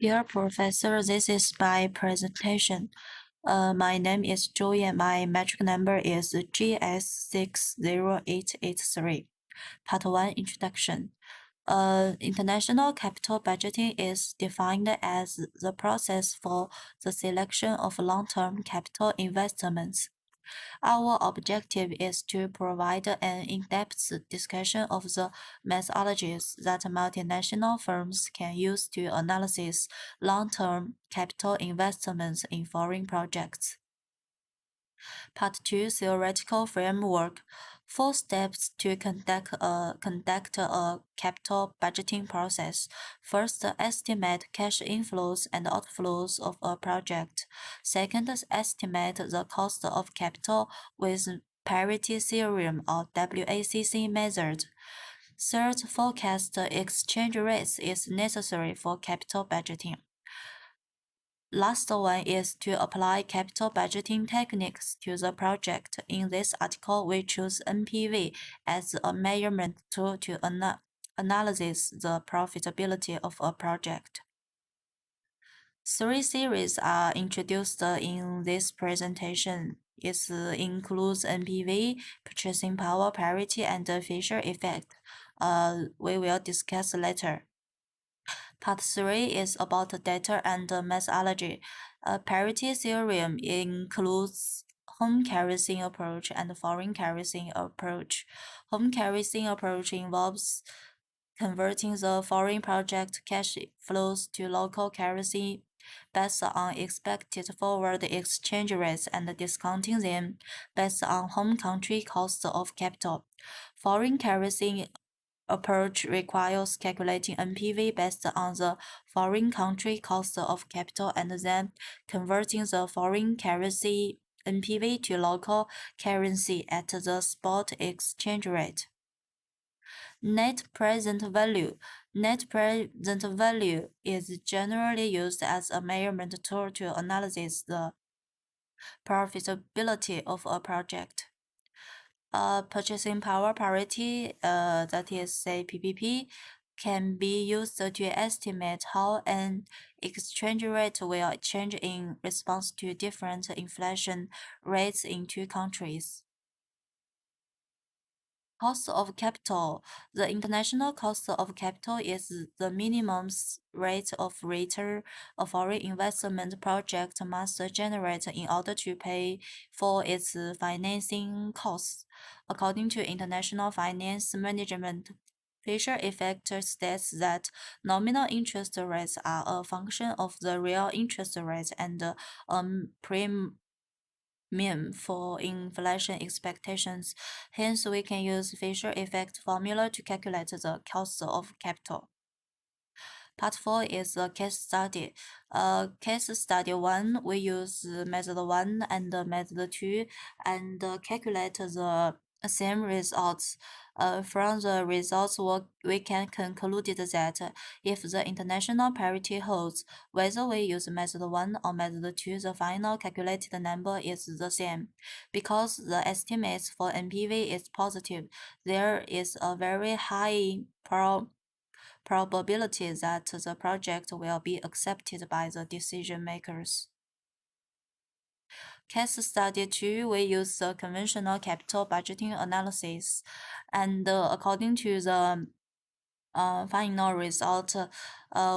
Dear Professor, this is my presentation. My name is Zhou Yan. My metric number is gs60883. Part 1 Introduction. International capital budgeting is defined as the process for the selection of long-term capital investments. Our objective is to provide an in-depth discussion of the methodologies that multinational firms can use to analyze long-term capital investments in foreign projects. Part 2 Theoretical Framework 4 steps to conduct a capital budgeting process. First, estimate cash inflows and outflows of a project. Second, estimate the cost of capital with parity theorem or WACC method. Third, forecast exchange rates is necessary for capital budgeting. Last one is to apply capital budgeting techniques to the project. In this article, we choose NPV as a measurement tool to analyze the profitability of a project. 3 series are introduced in this presentation. It includes NPV, purchasing power parity, and Fisher effect. We will discuss later. Part 3 is about data and methodology. A parity theorem includes home kerosene approach and foreign kerosene approach. Home kerosene approach involves converting the foreign project cash flows to local currency based on expected forward exchange rates and discounting them based on home country cost of capital. Foreign currency approach requires calculating NPV based on the foreign country cost of capital and then converting the foreign currency NPV to local currency at the spot exchange rate. Net present value. Net present value is generally used as a measurement tool to analyze the profitability of a project. Purchasing power parity, that is, say, PPP, can be used to estimate how an exchange rate will change in response to different inflation rates in two countries. Cost of capital. The international cost of capital is the minimum rate of return a foreign investment project must generate in order to pay for its financing costs. According to international finance management, Fisher effect states that nominal interest rates are a function of the real interest rate and premium for inflation expectations. Hence, we can use Fisher effect formula to calculate the cost of capital. Part 4 is a case study. Case study 1, we use method 1 and method 2 and calculate the same results. From the results, we can conclude that if the international parity holds, whether we use method 1 or method 2, the final calculated number is the same. Because the estimates for NPV is positive, there is a very high probability that the project will be accepted by the decision makers. Case study 2, we use the conventional capital budgeting analysis, and according to the final result,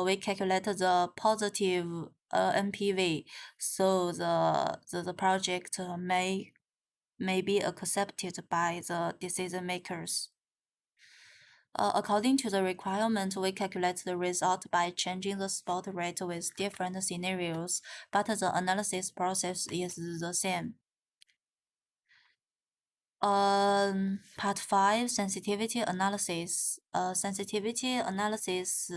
we calculate the positive NPV, so the project may be accepted by the decision makers. According to the requirement, we calculate the result by changing the spot rate with different scenarios, but the analysis process is the same. Part 5, sensitivity analysis. Sensitivity analysis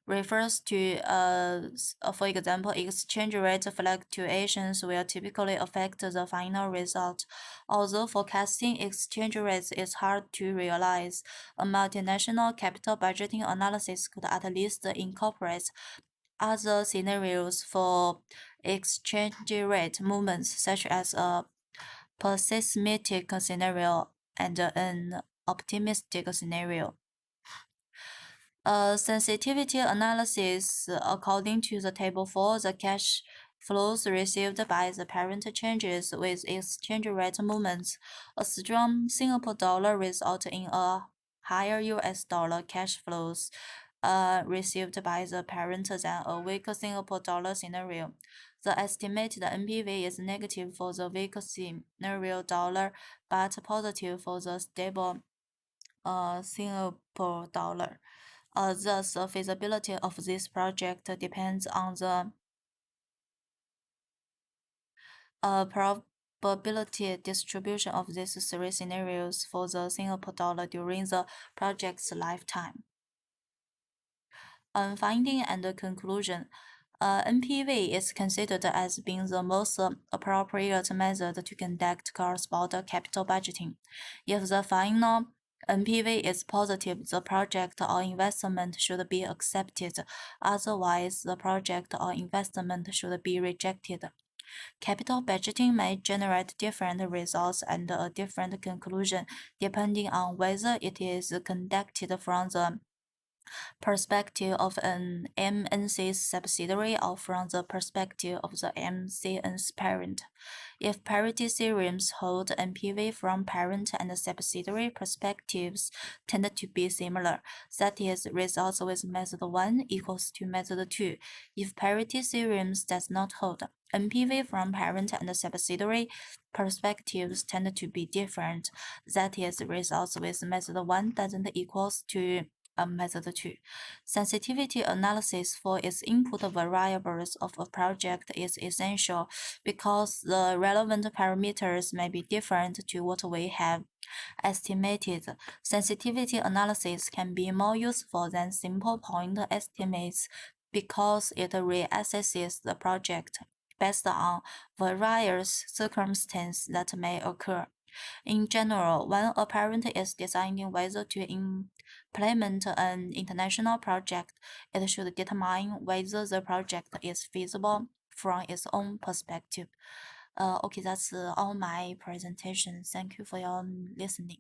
refers to, for example, exchange rate fluctuations will typically affect the final result. Although forecasting exchange rates is hard to realize, a multinational capital budgeting analysis could at least incorporate other scenarios for exchange rate movements, such as a pessimistic scenario and an optimistic scenario. Sensitivity analysis according to the table 4, the cash flows received by the parent changes with exchange rate movements. A strong Singapore dollar results in a higher US dollar cash flows received by the parent than a weak Singapore dollar scenario. The estimated NPV is negative for the weak scenario dollar, but positive for the stable Singapore dollar. Thus, the feasibility of this project depends on the probability distribution of these three scenarios for the Singapore dollar during the project's lifetime. Finding and conclusion. NPV is considered as being the most appropriate method to conduct cross-border capital budgeting. If the final NPV is positive, the project or investment should be accepted. Otherwise, the project or investment should be rejected. Capital budgeting may generate different results and a different conclusion depending on whether it is conducted from the perspective of an MNC subsidiary or from the perspective of the MCN's parent. If parity theorems hold, NPV from parent and subsidiary perspectives tend to be similar. That is, results with method 1 equals to method 2. If parity theorems does not hold, NPV from parent and subsidiary perspectives tend to be different. That is, results with method 1 doesn't equals to method 2. Sensitivity analysis for its input variables of a project is essential because the relevant parameters may be different to what we have estimated. Sensitivity analysis can be more useful than simple point estimates because it reassesses the project based on various circumstances that may occur. In general, when a parent is deciding whether to implement an international project, it should determine whether the project is feasible from its own perspective. Okay, that's all my presentation. Thank you for your listening.